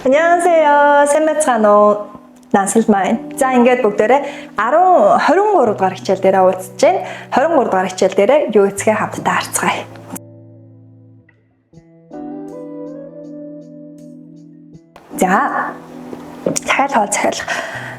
안녕하세요. 샘매찬호 난슬마인. За ингээд бүгдээрээ 23 дугаар хичээл дээр уулзж байна. 23 дугаар хичээл дээр юу эцгээ хамтдаа харцгаая. За захиалга.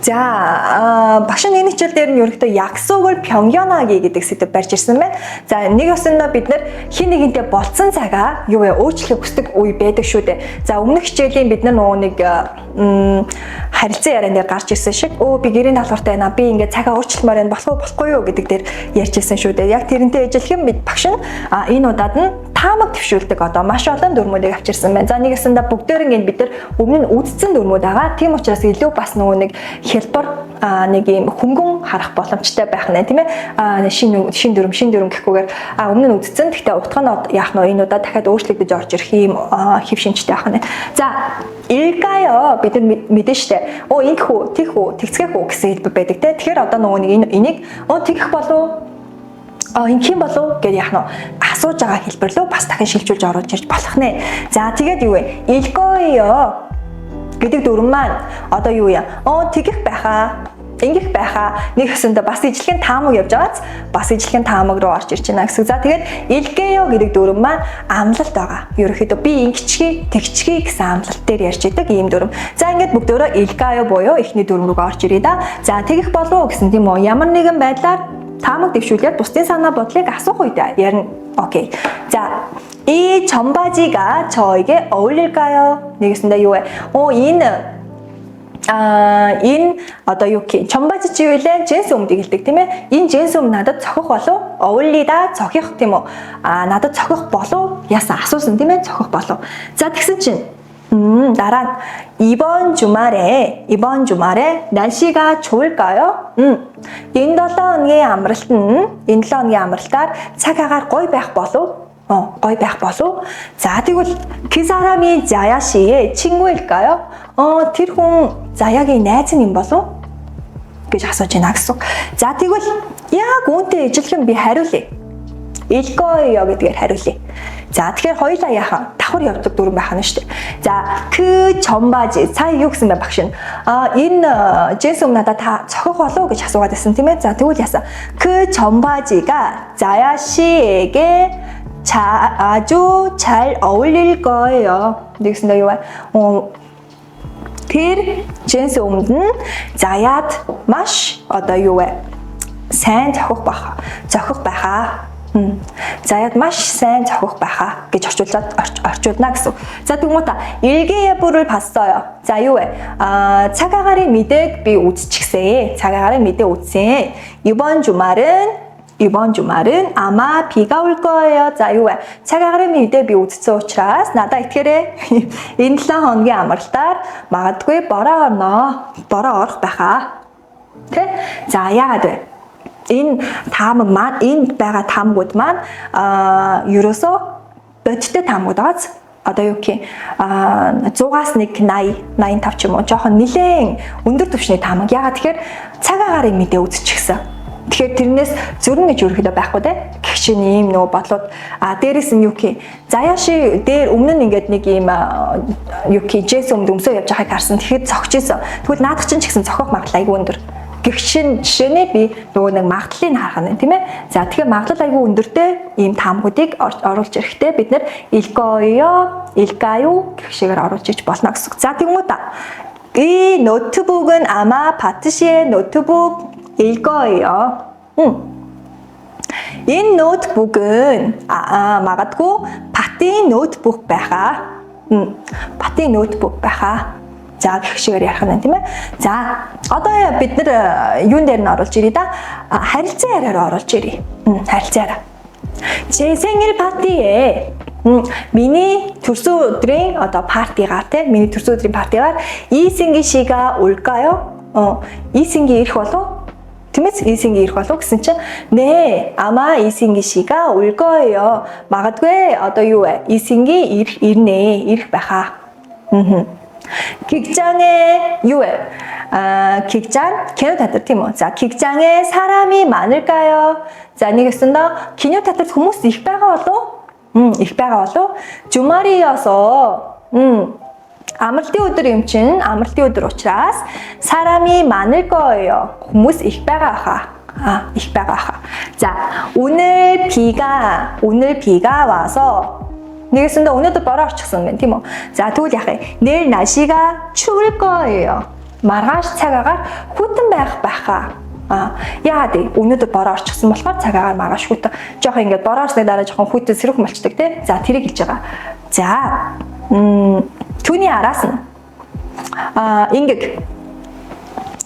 За багш энэ хичээл дээр нь ерөнхийдөө 약속을 변경하기 гэдэг сэдв барьж ирсэн байна. За нэг ёсондоо бид нэр хин нэгэнтэй болцсон цагаа юу вэ өөрчлөхийг хүсдэг үе байдаг шүү дээ. За өмнөх хичээлийн бид нар нөгөө нэг харилцан яриан дээр гарч ирсэн шиг би гэрийн даалгавартай байна. Би ингээд цагаа өөрчлөлмөр байна. Болох уу болохгүй юу гэдэг дээр ярьж ирсэн шүү дээ. Яг тэрнтэй ижилхэн бид багш нь энэ удаад нь таамаг төвшүүлдэг маш олон дүрмүүдийг авчирсан байна. За нэг ёсондоо бүгдээр ингээд бид нар өмнө нь үзсэн дүрмүүд байгаа. Тийм учраас илүү бас нөгөө нэг хэлбэр нэг юм хөнгөн харах боломжтой байх нэ тийм ээ шин дүрм гэхгүйгээр өмнө нь үзсэн гэхдээ утга нь яах нь энэ удаа дахиад өөрчлөгдөж орж ирэх юм хэв шинжтэй байх нэ. За 일까요 бид нар мэдэн штэ ингэх үү тийх үү тэгцгэх үү гэсэн хэлбэр байдаг те. Тэгэхээр одоо нөгөө нэг энийг тэгэх болов ингэх юм болов гэж яах нь асууж байгаа хэлбэр лөө бас дахин шилжүүлж оруулж ирж болох нэ. За тэгээд юу вэ? 일거예요 гэдэг дүрм маань одоо юу юм? тэгэх байхаа, ингэх байхаа нэг хэсэндээ бас ижилхэн таамаг явж байгааз бас ижилхэн таамаг руу орж ирж байна гэсэн. За тэгээд илгээё гэдэг дүрм маань амлалт байгаа. Ерөнхийдөө би ингэчхий, тэгчхий гэсэн амлалт дээр ярьж идэг ийм дүрм. За ингээд бүгдөө илгээё буюу эхний дүрм рүү орж ирээ да. За тэгэх болов гэсэн тийм үү? Ямар нэгэн байдлаар таамаг дэвшүүлээд бусдын санаа бодлыг асуух үед ярина. Окей. За 이 점바지가 저에게 어울릴까요? 네겠습니다. 요에 ин одоо юу гэх 점바지 찌울래 джинс өмдөг хэлдэг тийм ээ. Энэ джинс өмд надад цохих болов? Өвлида цохих тийм үү? Надад цохих болов? Яасан асуусан тийм ээ. Цохих болов. За тэгсэн чинь дараа 이번 주말에 날씨가 좋을까요? энэ 7 хоногийн амралтаар цаг агаар гоё байх болов? гоё байх болов? За тэгвэл 그 사람이 자야 씨의 친구일까요? тэр хүн 자야гийн найз юм болов? гэж асууж байна гэсэн. За тэгвэл яг үүнтэй ижилхэн би хариулъя. 일거예요 гэдгээр хариулъя. За тэгэхээр хоёулаа яахан давхар явдаг дүрм байх нь шүү дээ. За 그 점바지 сая юу гэсэн бэ багш нь? Энэ джинс надад та цохих болов гэж асуугаад байсан тийм ээ. За тэгвэл яасан? 그 점바지가 자야 씨에게 아주 잘 어울릴 거예요. нэгсэндээ юу вэ? Тэр джинс өмд нь заяад маш одоо юу вэ? Сайн зохих байхаа. заяад маш сайн зохих байхаа гэж орчуулна гэсэн. За тэгмээ 일기예보를 봤어요. За юу вэ? цаг агаарын мэдээг би үзчихсэн. цаг агаарын мэдээ үзсэн. 이번 주말은 아마 비가 올 거예요. За юу вэ? цаг агаарын мэдээ би үзсэн учраас надад итгэрээ энэ 7 хоногийн амралтаар магадгүй бороо орох байхаа. Тэ? За яагаад вэ? Энэ таамаг маань энд байгаа таамагуд маань ерөөсөө бодиттой таамагуд байгааз одоо юу гэх 100-аас 1 85 ч юм уу жоохон нэлээд өндөр түвшний таамаг. Яагаад тэгэхээр цаг агаарын мэдээ үзчихсэн. Тэгэхээр тэрнээс зөрнө гэж ерөөхдөө байхгүй те. Гэх чинь ийм нөгөө бодлууд дээрээс нь юу гэх заяаши дээр өмнө нь ингээд нэг ийм юу гэх джэс өмсөө явж байгааг харсан. Тэгэхээр зогч ийсэн. Тэгвэл наадах чинь ч гэсэн зохих магадлал айгүй өндөр. Гэгшин жишээний би нөгөө нэг магадлалыг харах нь тийм ээ. За тэгэхээр магадлал айгүй өндөртэй ийм таамагуудыг оруулж ирэхдээ бид нэр 일까요 гэх шигээр оруулж иж болно гэсэн. За тэгмүү та. 이 노트북은 아마 바트 씨의 노트북일 거예요. Энэ ноутбук은 магадгүй 바트의 ноутбук байхаа. 바트의 ноутбук байхаа. За гэх шигээр ярих нь тийм ээ. За одоо бид нар юун дээр нь оруулж ирээ да? харилцан яриаар оруулж ирээ. харилцан яриа. 제 생일 파티에 миний төрсөн өдрийн одоо партигаар тийм миний төрсөн өдрийн партигаар 이승기 씨가 올까요? 이승기 ирэх болов? тиймээс 이승기 ирэх болов гэсэн чинь 네 아마 이승기 씨가 올 거예요. магадгүй одоо юу вэ? 이승기 ирэх байхаа. 극장에 юу вэ? 극장 кино театр тийм үү? За 극장에 사람이 많을까요? За нэгэсэндээ кино театрт хүмүүс их байгаа болов? их байгаа болов? 주말이어서 Амралтын өдөр юм чинь амралтын өдөр учраас 사람이 많을 거예요. хүмүүс их байгаа хаа. их байгаа хаа. 자, 오늘 비가 와서 내겠습니다. 오늘도 бороо орчихсон байна тийм үү. За тэгвэл яах вэ? 내일 날씨가 추울 거예요. маргааш цагаагаар хүйтэн байх байхаа. Яагаад вэ? Өнөөдөр бороо орчихсон болохоор цагаагаар маргааш хүйтэн. Жохон ингээд бороо орсны дараа жохон хүйтэн сэрүүх болчдөг тий. За тэрийг хэлж байгаа. За түүний араас нь ингээд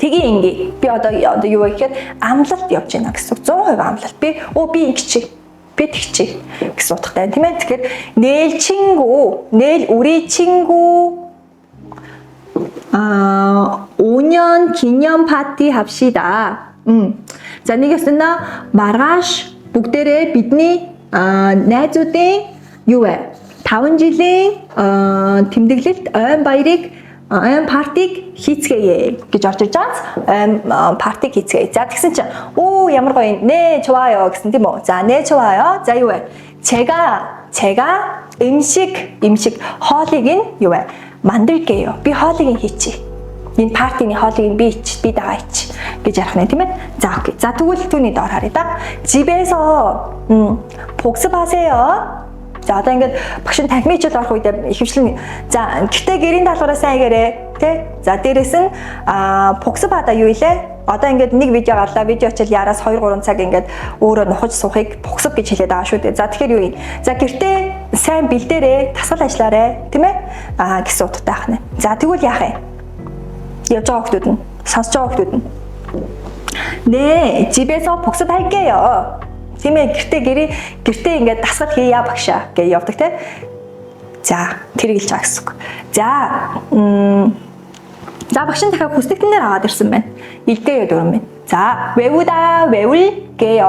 тгий ингээ би одоо юу гэхээр амлалт явж байна гэсэн 100% амлалт. Би ингэчих. Би тэгчих гэсэн утгатай тийм ээ. Тэгэхээр 내일 우리 친구 5년 기념 파티 합시다. За нэгэснэ маргааш бүгдээрээ бидний найзуудын юу вэ? 5 жилийн тэмдэглэлт ойн партиг хийцгээе гэж орж ирж байгаа. партиг хийцгээе. За тэгсэн чинь ямар гоё 네 좋아요 гэсэн тийм үү? За 네 좋아요. За юу вэ? 제가 음식 хоолыг нь юу вэ? 만들게요. би хоолыг нь хийчих. энэ партийн хоолыг би дагаа хийчих гэж ярих нэ тийм ээ. За окей. За тэгвэл түүний доор харъя да. 집에서 복습하세요. За одоо ингээд багш нь танхимчд орох үед ихэвчлэн за гэтээ гэрийн даалгавраа сайн хийгээрэй тий. За дээрэс нь 복습하다 юу илээ? Одоо ингээд нэг видео гарлаа. Видео очил яраас 2-3 цаг ингээд өөрөө нухаж суухыг 복습 гэж хэлээд байгаа шүү дээ. За тэгэхээр юу юм? За гэртээ сайн бэлдээрэй, тасгал ажиллаарай, тийм ээ? Гэсэн утгатай байна. За тэгвэл яах вэ? явж байгаа хүмүүс нь, сонсож байгаа хүмүүс нь. 네, 집에서 복습할게요. Тийм ээ гэртээ ингээд дасгал хийя багшаа гэж явдаг те. За тэр хэлж байгаа гэсэн үг. За багш нь дахиад хүсдэгтэн дээр аваад ирсэн байна. 일대요 дөрөв байна. 자 외울게요.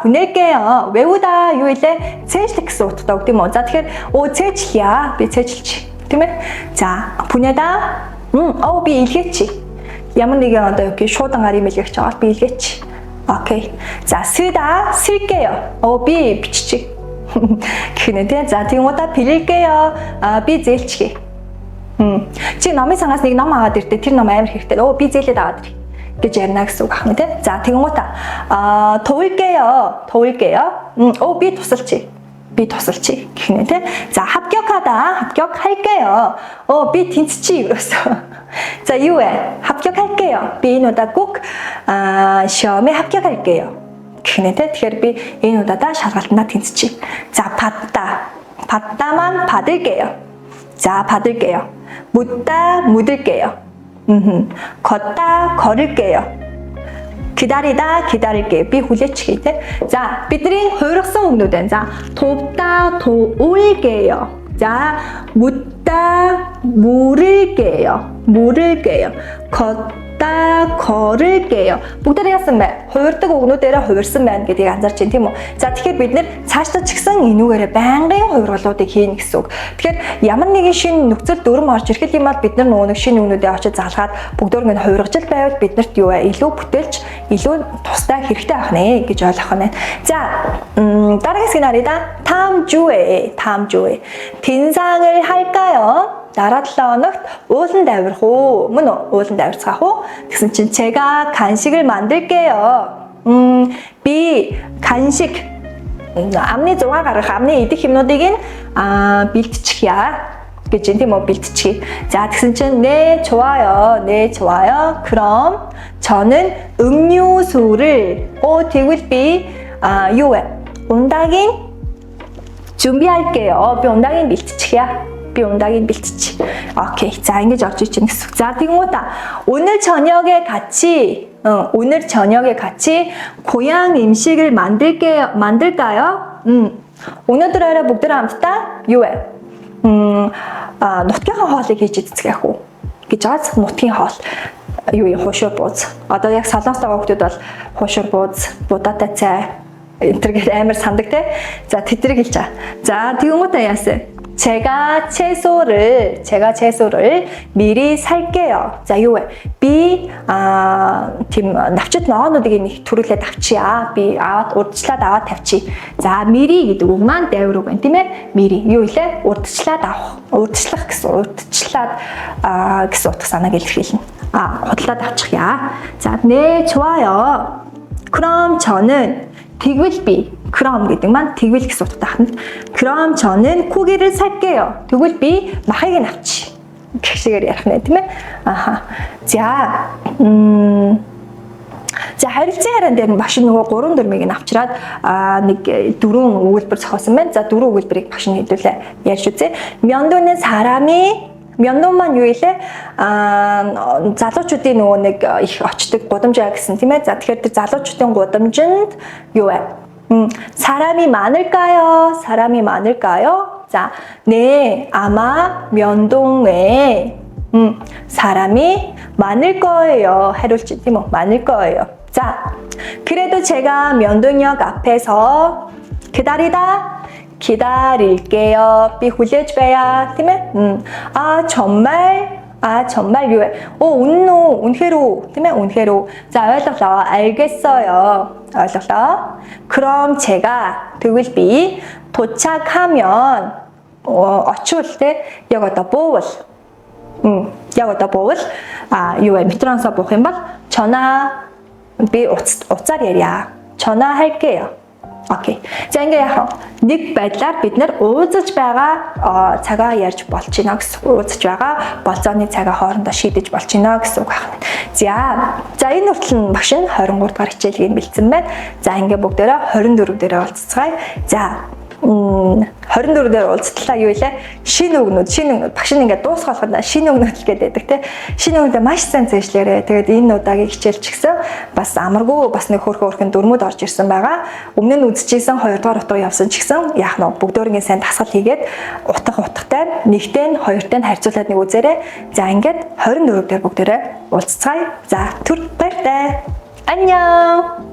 보낼게요. 외우다 юу илээ? цээжлэх гэсэн утгатай үг тийм үү? За тэгэхээр цээжлье. би цээжилчих. Тийм ээ? За 보내다 би илгээчих. ямар нэгэн одоо юу гэх шуудангаар имэйл хийж байгаа бол би илгээчих. окей. За 쓸게요. би биччих. гэх нэ тийм. за тэгмүүдаа 빌릴게요. би зээлчихье. чи номын сангаас нэг ном аваад ирдээ тэр ном амар хэрэгтэй. би зээлээд аваад ир гэж ярина гэсэн үг ахна тийм. за тэгмүүдаа 도울게요. би тусалчих. гэх нэ тийм. за 합격할게요. би тэнцчих ерөөсөө. 자, 이후에 합격할게요. би энэ удаа 꼭 시험에 합격할게요. 그런데 тэгэхээр би энэ удаадаа шалгалтанд тэнцчих. за 받다만 받을게요. 자, 받을게요. 묻을게요. 걷다 걸을게요. 기다릴게요. би хүлээчихье те. за бидний хуургасан үгнүүд байна. за 돕다 도울게요. 자 묻다 물을게요. 걷다 걸을게요. бүгдээ яасан бэ? Хуурдаг үгнүүдээрээ хувирсан байна гэдгийг анзаарч байна тийм үү? За тэгэхээр бид нэр цаашдаа ч гэсэн энүүгээрээ байнгын хувиргалуудыг хийнэ гэсэн үг. Тэгэхээр ямар нэгэн шинэ нөхцөл дүрм орж ирэх юм бол бид нар нөгөө шинэ үгнүүдээ очиж залгаад бүгдөө ингэ хувиргаж байвал биднэрт юу вэ? илүү бүтээлч, илүү тустай хэрэгтэй байх нэ гэж ойлгох нь. За дараагийн хэсгийг харъя. 다음 주에 빈상을 할까요? дараа 7 хоногт ууланд авирах уу? Мөн үү? ууланд авирцгаах уу? Тэгсэн чинь 제가 간식을 만들게요. би 간식 амны 6 гарах амны идэх юмнуудыг нь бэлтчихье гэж тийм үү? бэлтчихье. за тэгсэн чинь 네 좋아요. 그럼 저는 음료수를 тэгвэл би юу вэ? ундагийн 준비할게요. би ундагийн бэлтчихье. би ундагийн бэлтчих. окей. за ингэж орж иж байна гэсэн. за тэгмүүдаа 오늘 저녁에 같이 고향 음식을 만들까요? өнөөдөр орой бүгд хамтдаа юу вэ? нутгийн хоолыг хийж эцгээх үү гэж байгаа. нутгийн хоол юу хуушур бууз. одоо яг солонгос байгаа хүмүүс бол хуушур бууз, будаатай цай энтергээд амар сандаг те. за тэдрийг хэлж байгаа. за тэгмүүдаа яасан? 제가 채소를 미리 살게요. 자, 요에 би тийм навчит ноонуудыг нэг төрүүлээд авчия. Би аваад урдчлаад аваад тавьчих. За, 미리 гэдэг үг маань дайвар үг байна, тийм ээ? 미리. Юу илээ? Урдчлаад авах. Урдчлах гэсэн. Урдчлаад гэсэн утга санааг илэрхийлнэ. Худалдаад авчихъя. За, 네, 좋아요. 그럼 저는 тэгвэл би 그럼 гэдэг маань тэгвэл гэсэн утгатай хахна. 그럼 저는 고기를 살게요. тэгвэл би махыг нь авчи. Гэх шигээр ярих нэ, тийм ээ? За, за харилцан яриан дээр нь багш нөгөө 3 дүрмийг нь авчираад нэг 4 өгүүлбэр зохиосон байна. За 4 өгүүлбэрийг багш нь хэлүүлээ. Ярьж үзье. 면도는 사람이 면도 маань юу илээ? Залуучуудын нөгөө нэг их очдог гудамжаа гэсэн тийм ээ. За тэгэхээр тэр залуучуудын гудамжинд юу вэ? 사람이 많을까요? 사람이 많을까요? 자, 네, 아마 면동에 사람이 많을 거예요. 해롤지 뭐 많을 거예요. 자, 그래도 제가 면동역 앞에서 기다릴게요. 비 굴려줘야, 팀에? 정말 유해. 운회로, 팀에? 운회로. 자, 알겠어요. 그럼 제가 тэгвэл 도착하면 어추울 때 여기다 보울. 유해 метро에서 보고 한번 전화 비 옷자리 яриа. 전화할게요. Окей. За ингээ яах вэ? Нэг байдлаар бид нэр уулзаж байгаа цагаа ярьж болж байна гэсэн. Уулзаж байгаа болцооны цагаа хоорондоо шийдэж болж байна гэсэн үг байна. За энэ хүртэл нь багш нь 23 дахь хичээлийг бэлдсэн байна. За ингээ бүгдээрээ 24 дээрээ уулзцгаая. За 24 дээр уулзтлаа юу илээ? Шинэ үгнүүд багш нь ингээд дуусгахад шинэ үгнүүд гэдэг те. Шинэ үгнүүдээ маш сайн зэвшлээрээ. Тэгээд энэ удаагийн хичээлч гэсэн бас амаргүй бас нэг хөөрхөн дүрмүүд орж ирсэн байгаа. Өмнө нь үзчихсэн 2 дугаар утга явсан ч гэсэн яах нь бүгдөөрийн сайн дасгал хийгээд утгатай нэгтэй хоёртой харьцуулаад нэг үзээрэй. За ингээд 24 дээр бүгдээрээ уулзцгаая. За түр баяртай. 안녕.